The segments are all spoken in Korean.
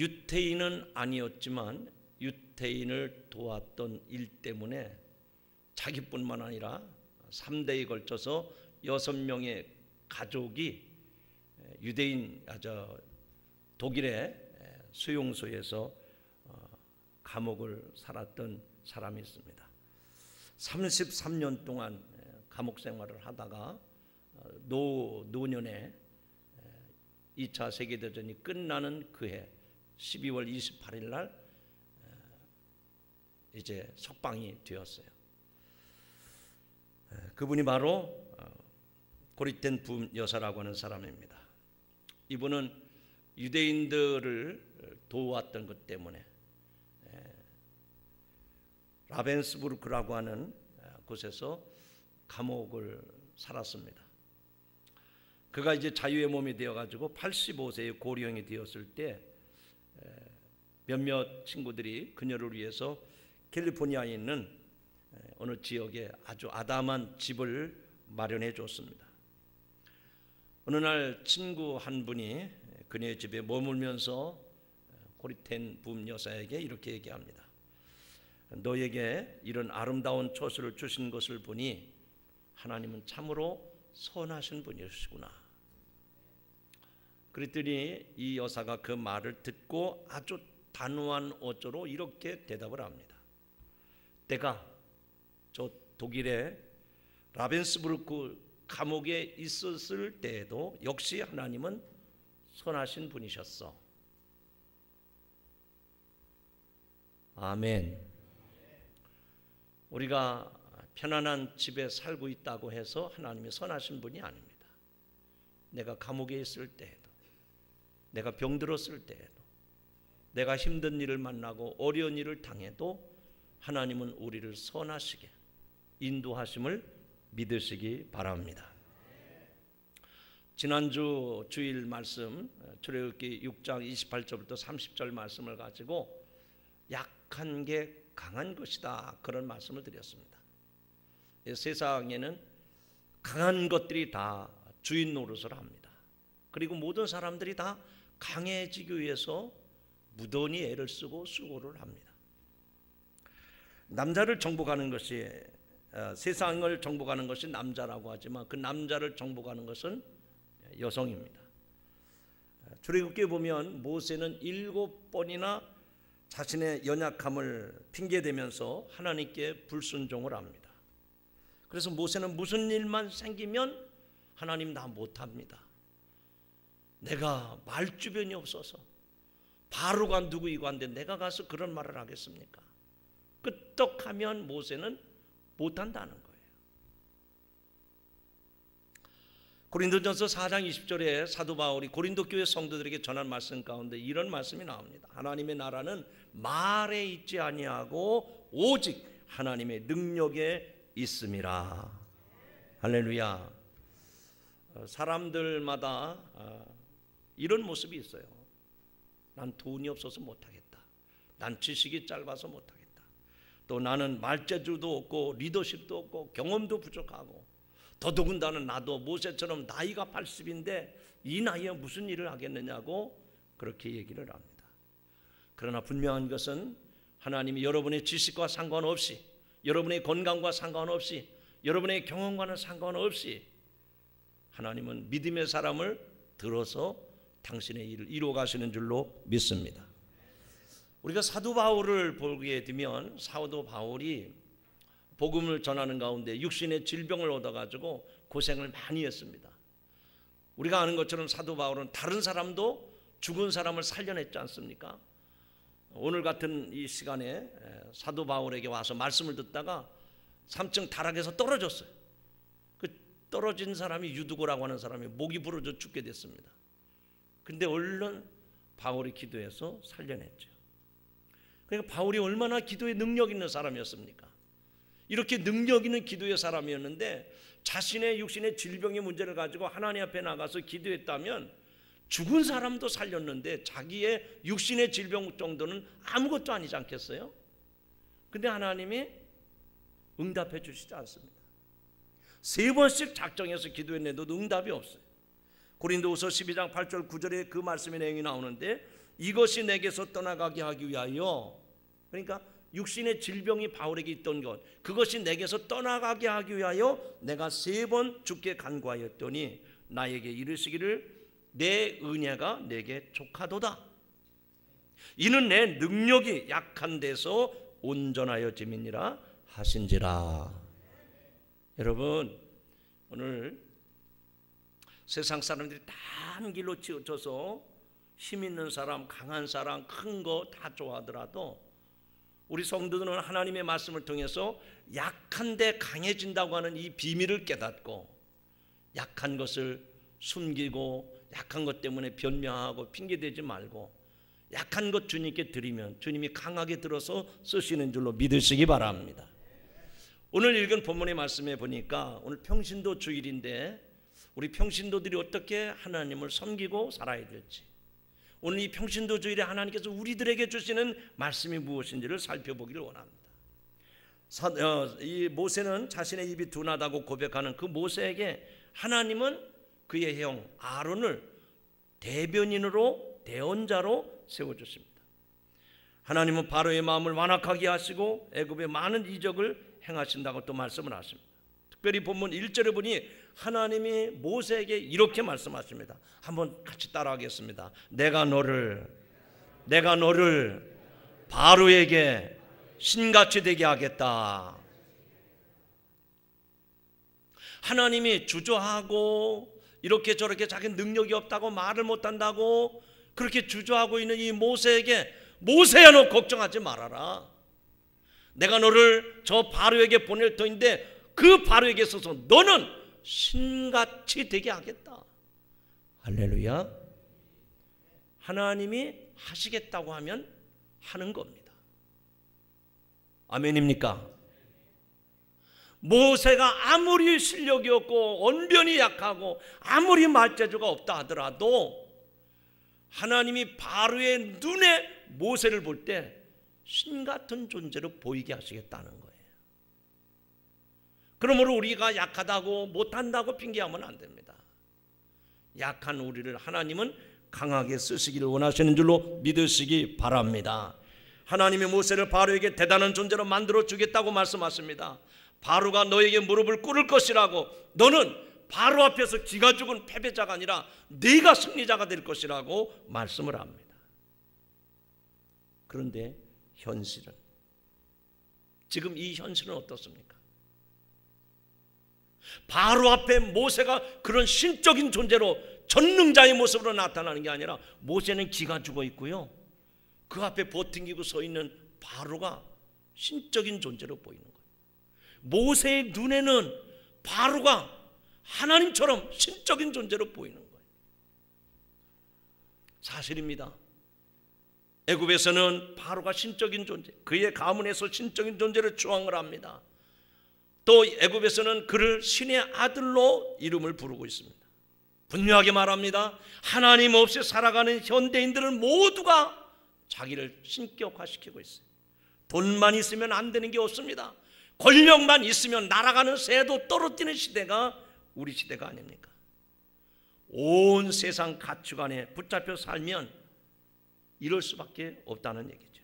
유태인은 아니었지만 유태인을 도왔던 일 때문에 자기뿐만 아니라 3대에 걸쳐서 6명의 가족이 유대인 독일의 수용소에서 감옥을 살았던 사람이 있습니다. 33년 동안 감옥 생활을 하다가 노년에 2차 세계대전이 끝나는 그해 12월 28일 날 이제 석방이 되었어요. 그분이 바로 고리텐 붐 여사라고 하는 사람입니다. 이분은 유대인들을 도왔던 것 때문에 라벤스부르크라고 하는 곳에서 감옥을 살았습니다. 그가 이제 자유의 몸이 되어가지고 85세의 고령이 되었을 때 몇몇 친구들이 그녀를 위해서 캘리포니아에 있는 어느 지역에 아주 아담한 집을 마련해 줬습니다. 어느 날 친구 한 분이 그녀의 집에 머물면서 고리텐 붐 여사에게 이렇게 얘기합니다. 너에게 이런 아름다운 처소를 주신 것을 보니 하나님은 참으로 선하신 분이시구나. 그랬더니 이 여사가 그 말을 듣고 아주 단호한 어조로 이렇게 대답을 합니다. 내가 저 독일의 라벤스부르크 감옥에 있었을 때에도 역시 하나님은 선하신 분이셨어. 아멘. 우리가 편안한 집에 살고 있다고 해서 하나님이 선하신 분이 아닙니다. 내가 감옥에 있을 때에도, 내가 병들었을 때에도, 내가 힘든 일을 만나고 어려운 일을 당해도 하나님은 우리를 선하시게 인도하심을 믿으시기 바랍니다. 지난주 주일 말씀 출애굽기 6장 28절부터 30절 말씀을 가지고 약한 게 강한 것이다, 그런 말씀을 드렸습니다. 세상에는 강한 것들이 다 주인 노릇을 합니다. 그리고 모든 사람들이 다 강해지기 위해서 무던히 애를 쓰고 수고를 합니다. 남자를 정복하는 것이, 세상을 정복하는 것이 남자라고 하지만 그 남자를 정복하는 것은 여성입니다. 출애굽기에 보면 모세는 7번이나 자신의 연약함을 핑계대면서 하나님께 불순종을 합니다. 그래서 모세는 무슨 일만 생기면 하나님 나 못합니다. 내가 말주변이 없어서 바로가 누구 이거 한데 내가 가서 그런 말을 하겠습니까? 끄떡하면 모세는 못한다는 거예요. 고린도전서 4장 20절에 사도 바울이 고린도 교회 성도들에게 전한 말씀 가운데 이런 말씀이 나옵니다. 하나님의 나라는 말에 있지 아니하고 오직 하나님의 능력에 있음이라. 할렐루야. 사람들마다 이런 모습이 있어요. 난 돈이 없어서 못하겠다. 난 지식이 짧아서 못하겠다. 또 나는 말재주도 없고 리더십도 없고 경험도 부족하고 더더군다나 나도 모세처럼 나이가 80인데 이 나이에 무슨 일을 하겠느냐고 그렇게 얘기를 합니다. 그러나 분명한 것은 하나님이 여러분의 지식과 상관없이, 여러분의 건강과 상관없이, 여러분의 경험과는 상관없이 하나님은 믿음의 사람을 들어서 당신의 일을 이루어 가시는 줄로 믿습니다. 우리가 사도 바울을 보게 되면 사도 바울이 복음을 전하는 가운데 육신의 질병을 얻어가지고 고생을 많이 했습니다. 우리가 아는 것처럼 사도 바울은 다른 사람도 죽은 사람을 살려냈지 않습니까? 오늘 같은 이 시간에 사도 바울에게 와서 말씀을 듣다가 3층 다락에서 떨어졌어요. 그 떨어진 사람이 유두고라고 하는 사람이 목이 부러져 죽게 됐습니다. 근데 얼른 바울이 기도해서 살려냈죠. 그러니까 바울이 얼마나 기도에 능력 있는 사람이었습니까? 이렇게 능력 있는 기도의 사람이었는데 자신의 육신의 질병의 문제를 가지고 하나님 앞에 나가서 기도했다면 죽은 사람도 살렸는데 자기의 육신의 질병 정도는 아무것도 아니지 않겠어요? 근데 하나님이 응답해 주시지 않습니다. 3번씩 작정해서 기도했는데도 응답이 없어요. 고린도후서 12장 8절 9절에 그 말씀의 내용이 나오는데 이것이 내게서 떠나가게 하기 위하여, 그러니까 육신의 질병이 바울에게 있던 것, 그것이 내게서 떠나가게 하기 위하여 내가 3번 주께 간구하였더니 나에게 이르시기를 내 은혜가 내게 족하도다. 이는 내 능력이 약한 데서 온전하여 짐이니라 하신지라. 여러분, 오늘 세상 사람들이 다 한 길로 치우쳐서 힘 있는 사람, 강한 사람, 큰 거 다 좋아하더라도 우리 성도들은 하나님의 말씀을 통해서 약한데 강해진다고 하는 이 비밀을 깨닫고 약한 것을 숨기고 약한 것 때문에 변명하고 핑계대지 말고 약한 것 주님께 드리면 주님이 강하게 들어서 쓰시는 줄로 믿으시기 바랍니다. 오늘 읽은 본문의 말씀에 보니까 오늘 평신도 주일인데 우리 평신도들이 어떻게 하나님을 섬기고 살아야 될지, 오늘 이 평신도 주일에 하나님께서 우리들에게 주시는 말씀이 무엇인지를 살펴보기를 원합니다. 이 모세는 자신의 입이 둔하다고 고백하는 그 모세에게 하나님은 그의 형 아론을 대변인으로, 대언자로 세워주십니다. 하나님은 바로의 마음을 완악하게 하시고 애굽에 많은 이적을 행하신다고 또 말씀을 하십니다. 특별히 본문 1절에 보니 하나님이 모세에게 이렇게 말씀하십니다. 한번 같이 따라하겠습니다. 내가 너를 바로에게 신같이 되게 하겠다. 하나님이 주저하고 이렇게 저렇게 자기 능력이 없다고 말을 못한다고 그렇게 주저하고 있는 이 모세에게, 모세야 너 걱정하지 말아라. 내가 너를 저 바로에게 보낼 터인데 그 바로에게 있어서 너는 신같이 되게 하겠다. 할렐루야. 하나님이 하시겠다고 하면 하는 겁니다. 아멘입니까? 모세가 아무리 실력이 없고 언변이 약하고 아무리 말재주가 없다 하더라도 하나님이 바로의 눈에 모세를 볼 때 신같은 존재로 보이게 하시겠다는 거예요. 그러므로 우리가 약하다고 못한다고 핑계하면 안 됩니다. 약한 우리를 하나님은 강하게 쓰시기를 원하시는 줄로 믿으시기 바랍니다. 하나님이 모세를 바로에게 대단한 존재로 만들어 주겠다고 말씀하십니다. 바로가 너에게 무릎을 꿇을 것이라고, 너는 바로 앞에서 기가 죽은 패배자가 아니라 네가 승리자가 될 것이라고 말씀을 합니다. 그런데 현실은, 지금 이 현실은 어떻습니까? 바로 앞에 모세가 그런 신적인 존재로 전능자의 모습으로 나타나는 게 아니라 모세는 기가 죽어 있고요, 그 앞에 버팅기고 서 있는 바로가 신적인 존재로 보이는 거예요. 모세의 눈에는 바로가 하나님처럼 신적인 존재로 보이는 거예요. 사실입니다. 애굽에서는 바로가 신적인 존재, 그의 가문에서 신적인 존재를 추앙을 합니다. 또 애굽에서는 그를 신의 아들로 이름을 부르고 있습니다. 분명하게 말합니다. 하나님 없이 살아가는 현대인들은 모두가 자기를 신격화시키고 있어요. 돈만 있으면 안 되는 게 없습니다. 권력만 있으면 날아가는 새도 떨어뜨리는 시대가 우리 시대가 아닙니까? 온 세상 가치관에 붙잡혀 살면 이럴 수밖에 없다는 얘기죠.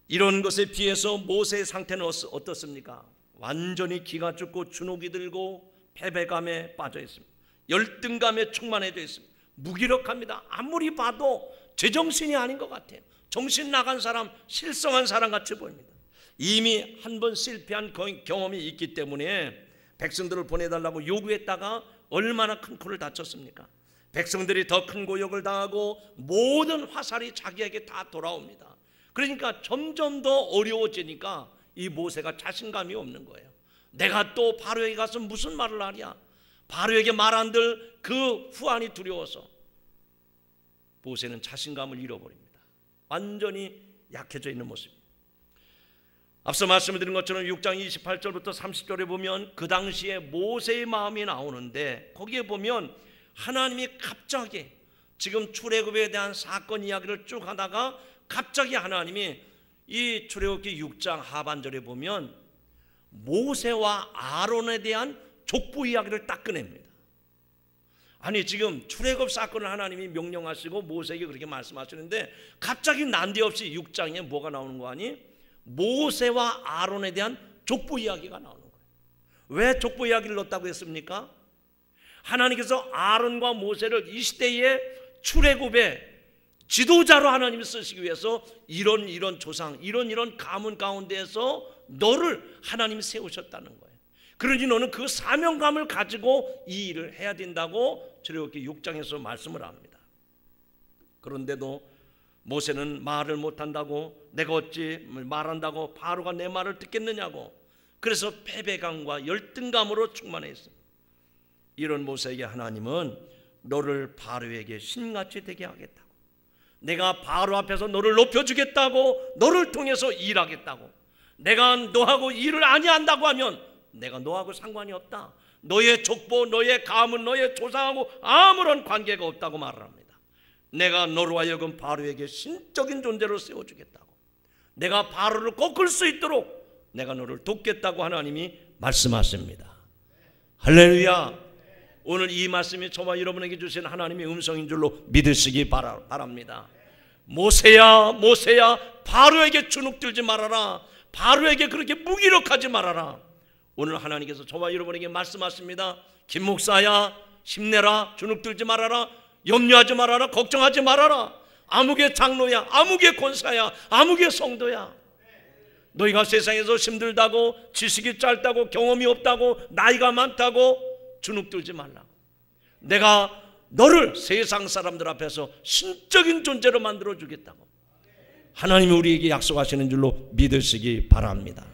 이런 것에 비해서 모세의 상태는 어떻습니까? 완전히 기가 죽고 주눅이 들고 패배감에 빠져 있습니다. 열등감에 충만해져 있습니다. 무기력합니다. 아무리 봐도 제정신이 아닌 것 같아요. 정신 나간 사람, 실성한 사람 같이 보입니다. 이미 한 번 실패한 경험이 있기 때문에 백성들을 보내달라고 요구했다가 얼마나 큰 코를 다쳤습니까? 백성들이 더 큰 고역을 당하고 모든 화살이 자기에게 다 돌아옵니다. 그러니까 점점 더 어려워지니까 이 모세가 자신감이 없는 거예요. 내가 또 바로에게 가서 무슨 말을 하랴? 바로에게 말 안 들 그 후환이 두려워서 모세는 자신감을 잃어버립니다. 완전히 약해져 있는 모습입니다. 앞서 말씀을 드린 것처럼 6장 28절부터 30절에 보면 그 당시에 모세의 마음이 나오는데, 거기에 보면 하나님이 갑자기 지금 출애굽에 대한 사건 이야기를 쭉 하다가 갑자기 하나님이 이 출애굽기 6장 하반절에 보면 모세와 아론에 대한 족보 이야기를 딱 꺼냅니다. 아니 지금 출애굽 사건을 하나님이 명령하시고 모세에게 그렇게 말씀하시는데 갑자기 난데없이 6장에 뭐가 나오는 거 아니? 모세와 아론에 대한 족보 이야기가 나오는 거예요. 왜 족보 이야기를 넣었다고 했습니까? 하나님께서 아론과 모세를 이 시대의 출애굽의 지도자로 하나님이 쓰시기 위해서 이런 조상, 이런 가문 가운데에서 너를 하나님이 세우셨다는 거예요. 그러니 너는 그 사명감을 가지고 이 일을 해야 된다고 출애굽기 6장에서 말씀을 합니다. 그런데도 모세는 말을 못한다고, 내가 어찌 말한다고 바로가 내 말을 듣겠느냐고, 그래서 패배감과 열등감으로 충만해 있습니다. 이런 모세에게 하나님은 너를 바로에게 신같이 되게 하겠다고, 내가 바로 앞에서 너를 높여주겠다고, 너를 통해서 일하겠다고, 내가 너하고 일을 아니한다고 하면 내가 너하고 상관이 없다, 너의 족보, 너의 가문, 너의 조상하고 아무런 관계가 없다고 말을 합니다. 내가 너로 하여금 바로에게 신적인 존재로 세워주겠다고, 내가 바로를 꺾을 수 있도록 내가 너를 돕겠다고 하나님이 말씀하십니다. 할렐루야. 오늘 이 말씀이 저와 여러분에게 주신 하나님의 음성인 줄로 믿으시기 바랍니다. 모세야, 모세야, 바로에게 주눅들지 말아라, 바로에게 그렇게 무기력하지 말아라. 오늘 하나님께서 저와 여러분에게 말씀하십니다. 김 목사야, 힘내라, 주눅들지 말아라, 염려하지 말아라, 걱정하지 말아라. 아무개 장로야, 아무개 권사야, 아무개 성도야, 너희가 세상에서 힘들다고, 지식이 짧다고, 경험이 없다고, 나이가 많다고 주눅들지 말라. 내가 너를 세상 사람들 앞에서 신적인 존재로 만들어 주겠다고 하나님이 우리에게 약속하시는 줄로 믿으시기 바랍니다.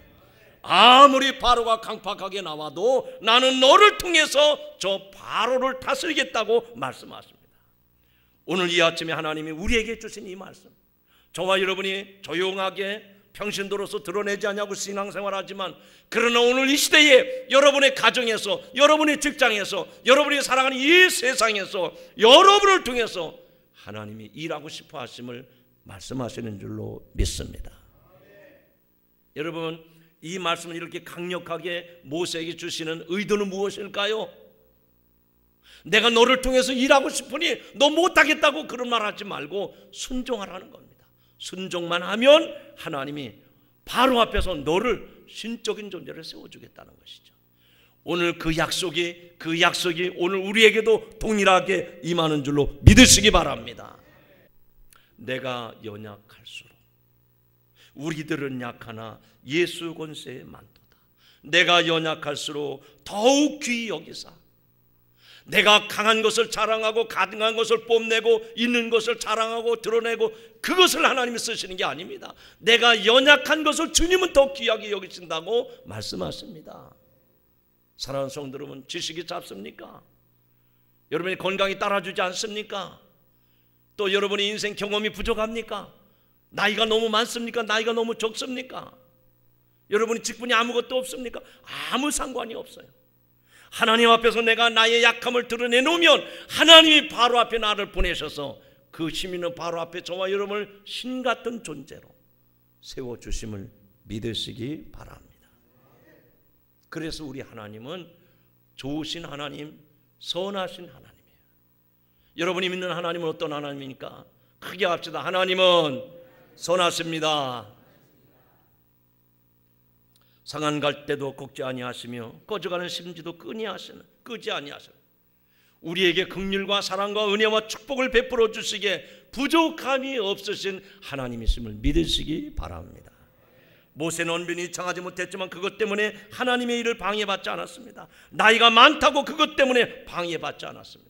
아무리 바로가 강팍하게 나와도 나는 너를 통해서 저 바로를 다스리겠다고 말씀하십니다. 오늘 이 아침에 하나님이 우리에게 주신 이 말씀, 저와 여러분이 조용하게 평신도로서 드러내지 않냐고 신앙생활하지만, 그러나 오늘 이 시대에 여러분의 가정에서, 여러분의 직장에서, 여러분이 살아가는 이 세상에서 여러분을 통해서 하나님이 일하고 싶어 하심을 말씀하시는 줄로 믿습니다. 여러분, 이 말씀을 이렇게 강력하게 모세에게 주시는 의도는 무엇일까요? 내가 너를 통해서 일하고 싶으니 너 못하겠다고 그런 말 하지 말고 순종하라는 겁니다. 순종만 하면 하나님이 바로 앞에서 너를 신적인 존재를 세워주겠다는 것이죠. 오늘 그 약속이 오늘 우리에게도 동일하게 임하는 줄로 믿으시기 바랍니다. 내가 연약할수록, 우리들은 약하나 예수 권세에 많도다. 내가 연약할수록 더욱 귀히 여기사, 내가 강한 것을 자랑하고 가능한 것을 뽐내고 있는 것을 자랑하고 드러내고 그것을 하나님이 쓰시는 게 아닙니다. 내가 연약한 것을 주님은 더 귀하게 여기신다고 말씀하십니다. 사랑하는 성도 여러분, 지식이 짧습니까? 여러분의 건강이 따라주지 않습니까? 또 여러분의 인생 경험이 부족합니까? 나이가 너무 많습니까? 나이가 너무 적습니까? 여러분의 직분이 아무것도 없습니까? 아무 상관이 없어요. 하나님 앞에서 내가 나의 약함을 드러내놓으면 하나님이 바로 앞에 나를 보내셔서 그 힘 있는 바로 앞에 저와 여러분을 신같은 존재로 세워주심을 믿으시기 바랍니다. 그래서 우리 하나님은 좋으신 하나님, 선하신 하나님이에요. 여러분이 믿는 하나님은 어떤 하나님입니까? 크게 합시다. 하나님은 선하십니다. 상한 갈 때도 걷지 아니하시며 꺼져가는 심지도 끄지 아니하시는 우리에게 긍휼과 사랑과 은혜와 축복을 베풀어 주시기에 부족함이 없으신 하나님이심을 믿으시기 바랍니다. 모세는 언변이 청하지 못했지만 그것 때문에 하나님의 일을 방해받지 않았습니다. 나이가 많다고 그것 때문에 방해받지 않았습니다.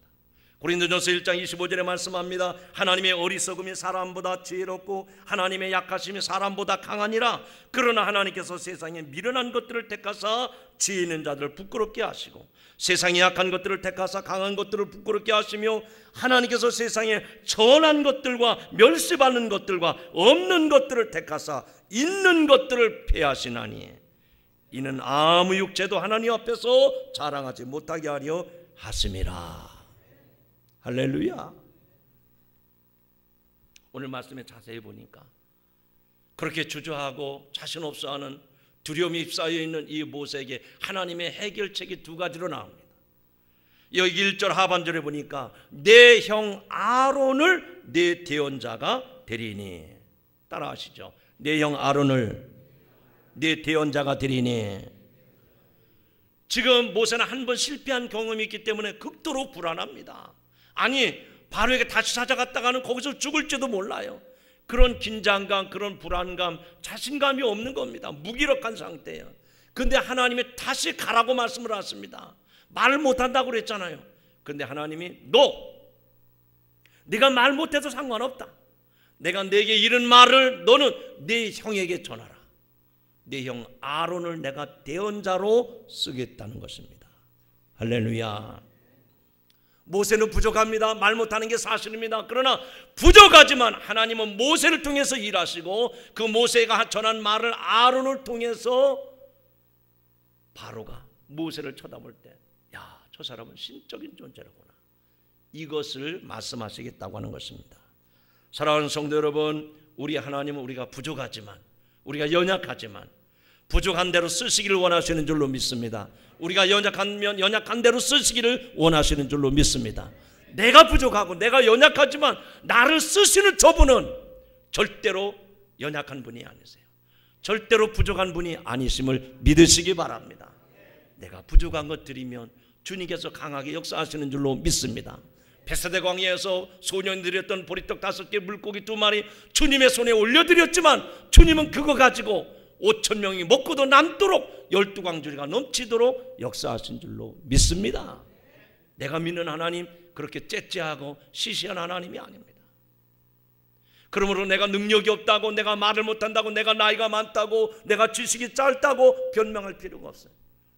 고린도전서 1장 25절에 말씀합니다. 하나님의 어리석음이 사람보다 지혜롭고 하나님의 약하심이 사람보다 강하니라. 그러나 하나님께서 세상에 미련한 것들을 택하사 지혜 있는 자들을 부끄럽게 하시고 세상에 약한 것들을 택하사 강한 것들을 부끄럽게 하시며 하나님께서 세상에 전한 것들과 멸시받는 것들과 없는 것들을 택하사 있는 것들을 폐하시나니 이는 아무 육체도 하나님 앞에서 자랑하지 못하게 하려 하심이라. 할렐루야. 오늘 말씀에 자세히 보니까 그렇게 주저하고 자신 없어하는 두려움이 휩싸여 있는 이 모세에게 하나님의 해결책이 두 가지로 나옵니다. 여기 1절 하반절에 보니까 내 형 아론을 내 대언자가 되리니, 따라하시죠. 내 형 아론을 내 대언자가 되리니. 지금 모세는 한 번 실패한 경험이 있기 때문에 극도로 불안합니다. 아니, 바로에게 다시 찾아갔다가는 거기서 죽을지도 몰라요. 그런 긴장감, 그런 불안감, 자신감이 없는 겁니다. 무기력한 상태예요. 근데 하나님이 다시 가라고 말씀을 하십니다. 말을 못한다고 그랬잖아요. 근데 하나님이 네가 말 못해도 상관없다. 내가 내게 이른 말을 너는 네 형에게 전하라. 내 형 아론을 내가 대언자로 쓰겠다는 것입니다. 할렐루야. 모세는 부족합니다. 말 못하는 게 사실입니다. 그러나 부족하지만 하나님은 모세를 통해서 일하시고 그 모세가 전한 말을 아론을 통해서 바로가 모세를 쳐다볼 때, 야, 저 사람은 신적인 존재라구나, 이것을 말씀하시겠다고 하는 것입니다. 사랑하는 성도 여러분, 우리 하나님은 우리가 부족하지만, 우리가 연약하지만 부족한 대로 쓰시기를 원하시는 줄로 믿습니다. 우리가 연약하면 연약한 대로 쓰시기를 원하시는 줄로 믿습니다. 내가 부족하고 내가 연약하지만 나를 쓰시는 저분은 절대로 연약한 분이 아니세요. 절대로 부족한 분이 아니심을 믿으시기 바랍니다. 내가 부족한 것 드리면 주님께서 강하게 역사하시는 줄로 믿습니다. 베세다 광야에서 소년이 드렸던 보리떡 5개, 물고기 2마리 주님의 손에 올려드렸지만 주님은 그거 가지고 5,000명이 먹고도 남도록 12광주리가 넘치도록 역사하신 줄로 믿습니다. 내가 믿는 하나님 그렇게 째째하고 시시한 하나님이 아닙니다. 그러므로 내가 능력이 없다고, 내가 말을 못한다고, 내가 나이가 많다고, 내가 지식이 짧다고 변명할 필요가 없어요.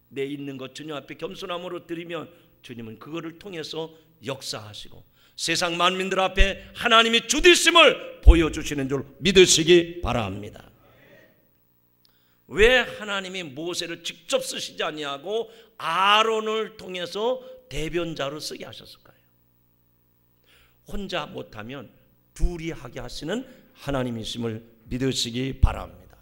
내 있는 것 주님 앞에 겸손함으로 드리면 주님은 그거를 통해서 역사하시고 세상 만민들 앞에 하나님이 주되심을 보여주시는 줄 믿으시기 바랍니다. 왜 하나님이 모세를 직접 쓰시지 아니하고 아론을 통해서 대변자로 쓰게 하셨을까요? 혼자 못하면 둘이 하게 하시는 하나님이심을 믿으시기 바랍니다.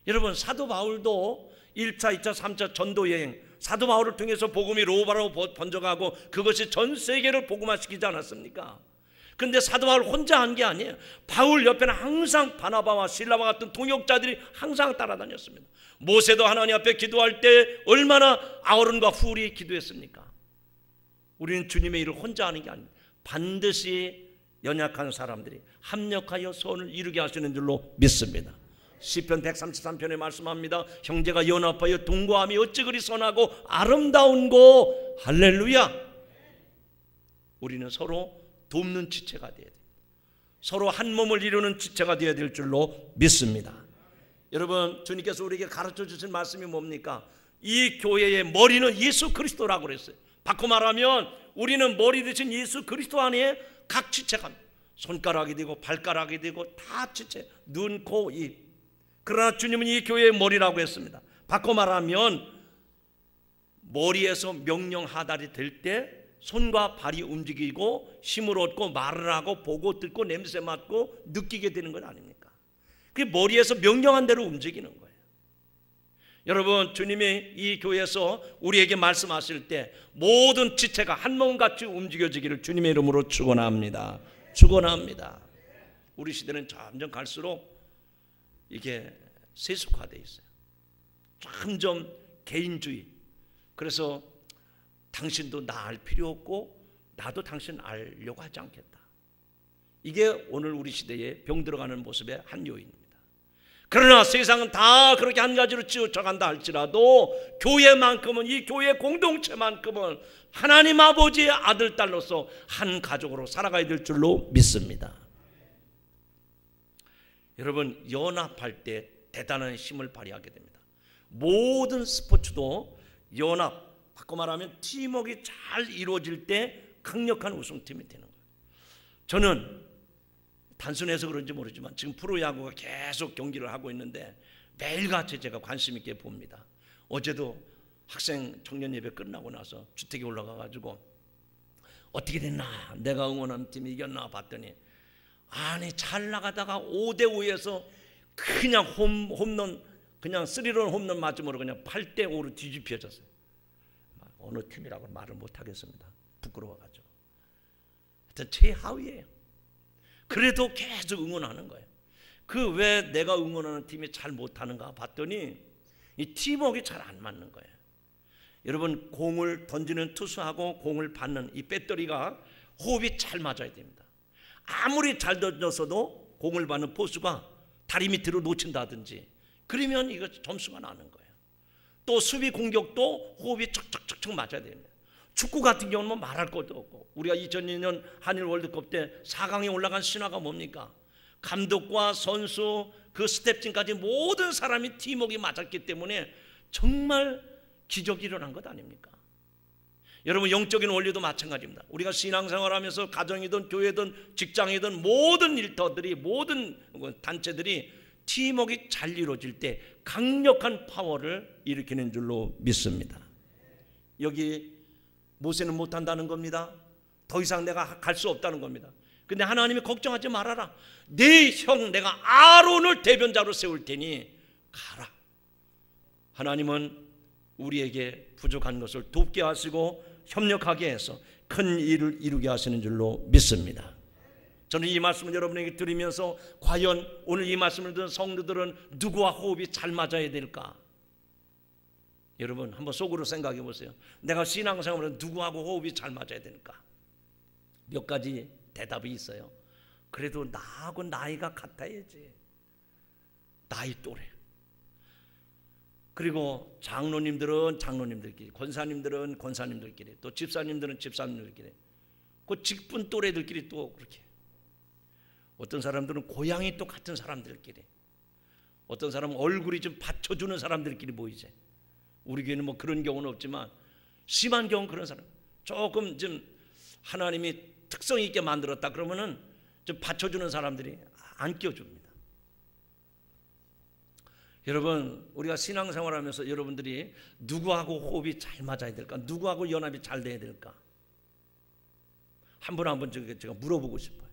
여러분, 사도 바울도 1차, 2차, 3차 전도 여행, 사도 바울을 통해서 복음이 로마로 번져가고 그것이 전 세계를 복음화시키지 않았습니까? 근데 사도 바울 혼자 한 게 아니에요. 바울 옆에는 항상 바나바와 실라와 같은 동역자들이 항상 따라다녔습니다. 모세도 하나님 앞에 기도할 때 얼마나 아론과 훌이 기도했습니까? 우리는 주님의 일을 혼자 하는 게 아닙니다. 반드시 연약한 사람들이 합력하여 소원을 이루게 하시는 줄로 믿습니다. 시편 133편에 말씀합니다. 형제가 연합하여 동거함이 어찌 그리 선하고 아름다운고. 할렐루야. 우리는 서로 돕는 지체가 되어야 됩니다. 서로 한 몸을 이루는 지체가 되어야 될 줄로 믿습니다. 여러분, 주님께서 우리에게 가르쳐 주신 말씀이 뭡니까? 이 교회의 머리는 예수 그리스도라고 그랬어요. 바꿔 말하면 우리는 머리 되신 예수 그리스도 안에 각 지체가, 손가락이 되고 발가락이 되고 다 지체, 눈, 코, 입. 그러나 주님은 이 교회의 머리라고 했습니다. 바꿔 말하면 머리에서 명령 하달이 될 때 손과 발이 움직이고 힘을 얻고 말을 하고 보고 듣고 냄새 맡고 느끼게 되는 건 아닙니까? 그게 머리에서 명령한 대로 움직이는 거예요. 여러분, 주님이 이 교회에서 우리에게 말씀하실 때 모든 지체가 한 몸같이 움직여지기를 주님의 이름으로 축원합니다. 축원합니다. 우리 시대는 점점 갈수록 이게 세속화되어 있어요. 점점 개인주의. 그래서 당신도 나 알 필요 없고 나도 당신 알려고 하지 않겠다. 이게 오늘 우리 시대에 병들어가는 모습의 한 요인입니다. 그러나 세상은 다 그렇게 한 가지로 치우쳐간다 할지라도 교회만큼은, 이 교회 공동체만큼은 하나님 아버지의 아들, 딸로서 한 가족으로 살아가야 될 줄로 믿습니다. 여러분, 연합할 때 대단한 힘을 발휘하게 됩니다. 모든 스포츠도 연합, 바꿔 말하면 팀워크가 잘 이루어질 때 강력한 우승팀이 되는 거예요. 저는 단순해서 그런지 모르지만 지금 프로야구가 계속 경기를 하고 있는데 매일같이 제가 관심 있게 봅니다. 어제도 학생 청년 예배 끝나고 나서 주택에 올라가 가지고 어떻게 됐나, 내가 응원하는 팀이 이겼나 봤더니, 아니 잘 나가다가 5대5에서 그냥 홈런, 그냥 3런 홈런 맞음으로 그냥 8대5로 뒤집혀졌어요. 어느 팀이라고 말을 못하겠습니다. 부끄러워가지고. 하여튼 최하위예요. 그래도 계속 응원하는 거예요. 그 왜 내가 응원하는 팀이 잘 못하는가 봤더니 이 팀워크가 잘 안 맞는 거예요. 여러분, 공을 던지는 투수하고 공을 받는 이 배터리가 호흡이 잘 맞아야 됩니다. 아무리 잘 던졌어도 공을 받는 포수가 다리 밑으로 놓친다든지 그러면 이거 점수가 나는 거예요. 또 수비 공격도 호흡이 척척척척 맞아야 됩니다. 축구 같은 경우는 뭐 말할 것도 없고, 우리가 2002년 한일 월드컵 때 4강에 올라간 신화가 뭡니까? 감독과 선수 그 스텝진까지 모든 사람이 팀워크가 맞았기 때문에 정말 기적이 일어난 것 아닙니까? 여러분, 영적인 원리도 마찬가지입니다. 우리가 신앙생활하면서 가정이든 교회든 직장이든 모든 일터들이, 모든 단체들이 팀워크가 잘 이루어질 때 강력한 파워를 일으키는 줄로 믿습니다. 여기 모세는 못한다는 겁니다. 더 이상 내가 갈 수 없다는 겁니다. 근데 하나님이 걱정하지 말아라. 네 형 내가 아론을 대변자로 세울 테니 가라. 하나님은 우리에게 부족한 것을 돕게 하시고 협력하게 해서 큰 일을 이루게 하시는 줄로 믿습니다. 저는 이 말씀을 여러분에게 드리면서 과연 오늘 이 말씀을 듣는 성도들은 누구와 호흡이 잘 맞아야 될까? 여러분 한번 속으로 생각해 보세요. 내가 신앙생활은 누구하고 호흡이 잘 맞아야 될까? 몇 가지 대답이 있어요. 그래도 나하고 나이가 같아야지. 나이 또래. 그리고 장로님들은 장로님들끼리, 권사님들은 권사님들끼리, 또 집사님들은 집사님들끼리, 그 직분 또래들끼리 또 그렇게. 어떤 사람들은 고향이 또 같은 사람들끼리, 어떤 사람은 얼굴이 좀 받쳐주는 사람들끼리 모이지. 우리 교회는 뭐 그런 경우는 없지만 심한 경우는 그런 사람, 조금 좀 하나님이 특성 있게 만들었다 그러면은 좀 받쳐주는 사람들이 안 껴줍니다. 여러분, 우리가 신앙생활하면서 여러분들이 누구하고 호흡이 잘 맞아야 될까? 누구하고 연합이 잘 돼야 될까? 한 분 한 분 제가 물어보고 싶어요.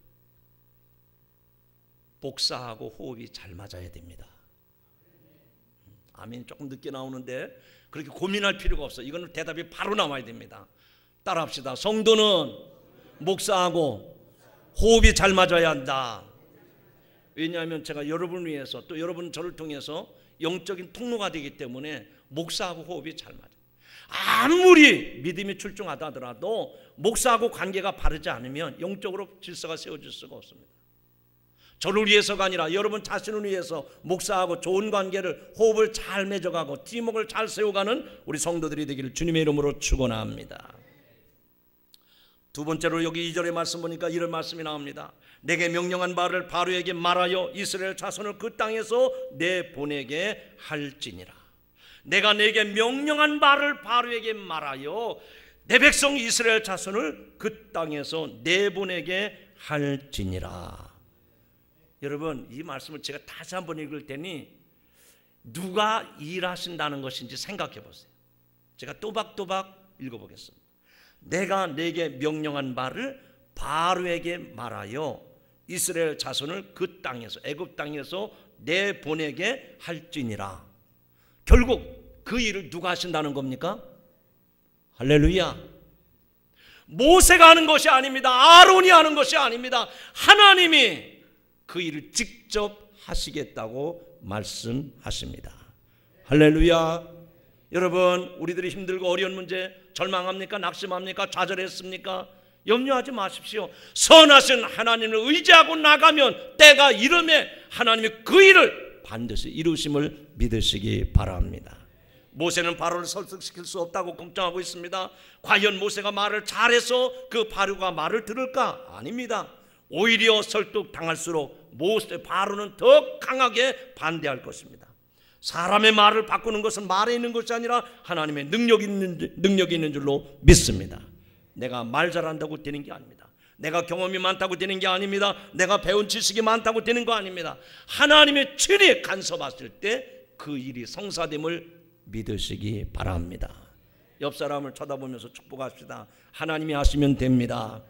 목사하고 호흡이 잘 맞아야 됩니다. 아멘. 조금 늦게 나오는데 그렇게 고민할 필요가 없어요. 이거는 대답이 바로 나와야 됩니다. 따라합시다. 성도는 목사하고 호흡이 잘 맞아야 한다. 왜냐하면 제가 여러분을 위해서, 또 여러분 저를 통해서 영적인 통로가 되기 때문에 목사하고 호흡이 잘 맞아요. 아무리 믿음이 출중하다 하더라도 목사하고 관계가 바르지 않으면 영적으로 질서가 세워질 수가 없습니다. 저를 위해서가 아니라 여러분 자신을 위해서 목사하고 좋은 관계를, 호흡을 잘 맺어가고 팀워크를 잘 세워가는 우리 성도들이 되기를 주님의 이름으로 축원합니다. 두 번째로 여기 2절의 말씀 보니까 이런 말씀이 나옵니다. 내게 명령한 바를 바로에게 말하여 이스라엘 자손을 그 땅에서 내보내게 할지니라. 내가 내게 명령한 바를 바로에게 말하여 내 백성 이스라엘 자손을 그 땅에서 내보내게 할지니라. 여러분, 이 말씀을 제가 다시 한번 읽을 테니 누가 일하신다는 것인지 생각해 보세요. 제가 또박또박 읽어보겠습니다. 내가 내게 명령한 바를 바로에게 말하여 이스라엘 자손을 그 땅에서, 애굽 땅에서 내보내게 할지니라. 결국 그 일을 누가 하신다는 겁니까? 할렐루야. 모세가 하는 것이 아닙니다. 아론이 하는 것이 아닙니다. 하나님이 그 일을 직접 하시겠다고 말씀하십니다. 할렐루야. 여러분, 우리들이 힘들고 어려운 문제 절망합니까? 낙심합니까? 좌절했습니까? 염려하지 마십시오. 선하신 하나님을 의지하고 나가면 때가 이름에 하나님이 그 일을 반드시 이루심을 믿으시기 바랍니다. 모세는 바로를 설득시킬 수 없다고 걱정하고 있습니다. 과연 모세가 말을 잘해서 그 바로가 말을 들을까? 아닙니다. 오히려 설득당할수록 바로는 더 강하게 반대할 것입니다. 사람의 말을 바꾸는 것은 말에 있는 것이 아니라 하나님의 능력이 있는 줄로 믿습니다. 내가 말 잘한다고 되는 게 아닙니다. 내가 경험이 많다고 되는 게 아닙니다. 내가 배운 지식이 많다고 되는 거 아닙니다. 하나님의 친히 간섭하실 때 그 일이 성사됨을 믿으시기 바랍니다. 옆 사람을 쳐다보면서 축복합시다. 하나님이 하시면 됩니다.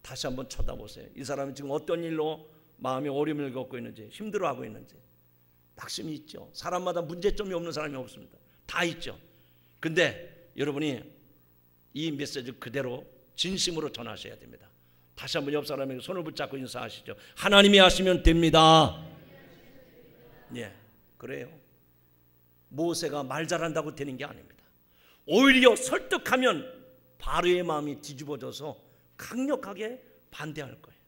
다시 한번 쳐다보세요. 이 사람이 지금 어떤 일로 마음의 어려움을 겪고 있는지, 힘들어하고 있는지. 낙심이 있죠. 사람마다 문제점이 없는 사람이 없습니다. 다 있죠. 근데 여러분이 이 메시지 그대로 진심으로 전하셔야 됩니다. 다시 한번 옆 사람에게 손을 붙잡고 인사하시죠. 하나님이 하시면 됩니다. 예, 그래요. 모세가 말 잘한다고 되는 게 아닙니다. 오히려 설득하면 바로의 마음이 뒤집어져서 강력하게 반대할 거예요.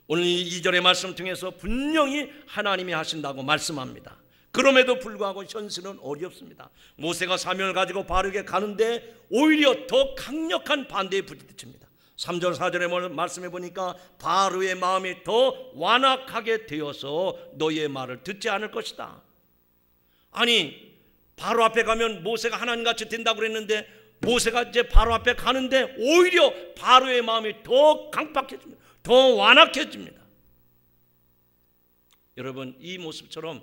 오늘 이 2절의 말씀 통해서 분명히 하나님이 하신다고 말씀합니다. 그럼에도 불구하고 현실은 어렵습니다. 모세가 사명을 가지고 바로에게 가는데 오히려 더 강력한 반대에 부딪힙니다. 3절 4절의 말씀해 보니까 바로의 마음이 더 완악하게 되어서 너희의 말을 듣지 않을 것이다. 아니, 바로 앞에 가면 모세가 하나님같이 된다고 그랬는데 모세가 이제 바로 앞에 가는데 오히려 바로의 마음이 더 강팍해집니다. 더 완악해집니다. 여러분, 이 모습처럼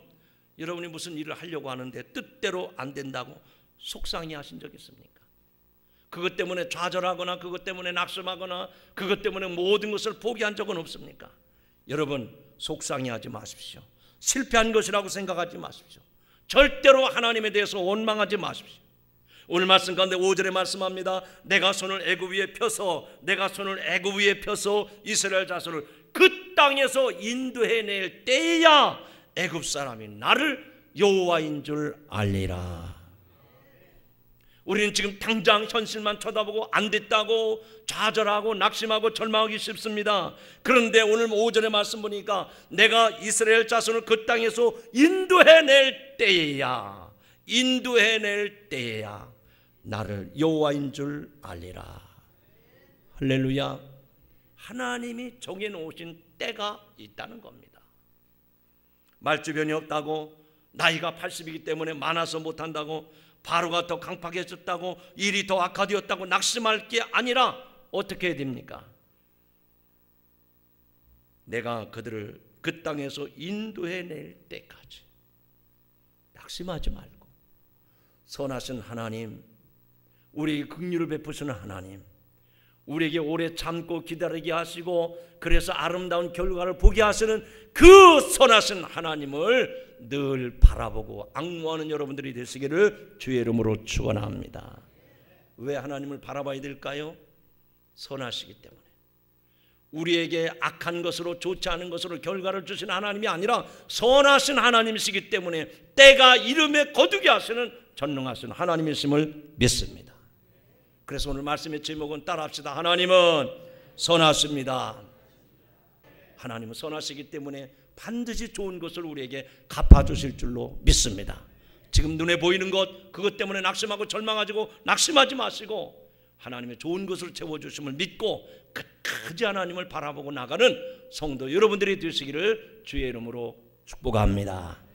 여러분이 무슨 일을 하려고 하는데 뜻대로 안 된다고 속상해 하신 적 있습니까? 그것 때문에 좌절하거나 그것 때문에 낙심하거나 그것 때문에 모든 것을 포기한 적은 없습니까? 여러분, 속상해하지 마십시오. 실패한 것이라고 생각하지 마십시오. 절대로 하나님에 대해서 원망하지 마십시오. 오늘 말씀 가운데 5절에 말씀합니다. 내가 손을 애굽 위에 펴서 이스라엘 자손을 그 땅에서 인도해낼 때야 애굽 사람이 나를 여호와인 줄 알리라. 우리는 지금 당장 현실만 쳐다보고 안 됐다고 좌절하고 낙심하고 절망하기 쉽습니다. 그런데 오늘 5절의 말씀 보니까 내가 이스라엘 자손을 그 땅에서 인도해낼 때야 나를 여호와인 줄 알리라. 할렐루야. 하나님이 정해놓으신 때가 있다는 겁니다. 말주변이 없다고, 나이가 80이기 때문에 많아서 못한다고, 바로가 더 강팍해졌다고, 일이 더 악화되었다고 낙심할 게 아니라 어떻게 해야 됩니까? 내가 그들을 그 땅에서 인도해낼 때까지 낙심하지 말고, 선하신 하나님, 우리에게 긍휼을 베푸시는 하나님, 우리에게 오래 참고 기다리게 하시고 그래서 아름다운 결과를 보게 하시는 그 선하신 하나님을 늘 바라보고 앙모하는 여러분들이 되시기를 주의 이름으로 축원합니다. 왜 하나님을 바라봐야 될까요? 선하시기 때문에. 우리에게 악한 것으로 좋지 않은 것으로 결과를 주시는 하나님이 아니라 선하신 하나님이시기 때문에 때가 이름에 거두게 하시는 전능하신 하나님이심을 믿습니다. 그래서 오늘 말씀의 제목은 따라합시다. 하나님은 선하십니다. 하나님은 선하시기 때문에 반드시 좋은 것을 우리에게 갚아주실 줄로 믿습니다. 지금 눈에 보이는 것, 그것 때문에 낙심하고 절망하고 낙심하지 마시고 하나님의 좋은 것을 채워주심을 믿고 끝까지 하나님을 바라보고 나가는 성도 여러분들이 되시기를 주의 이름으로 축복합니다.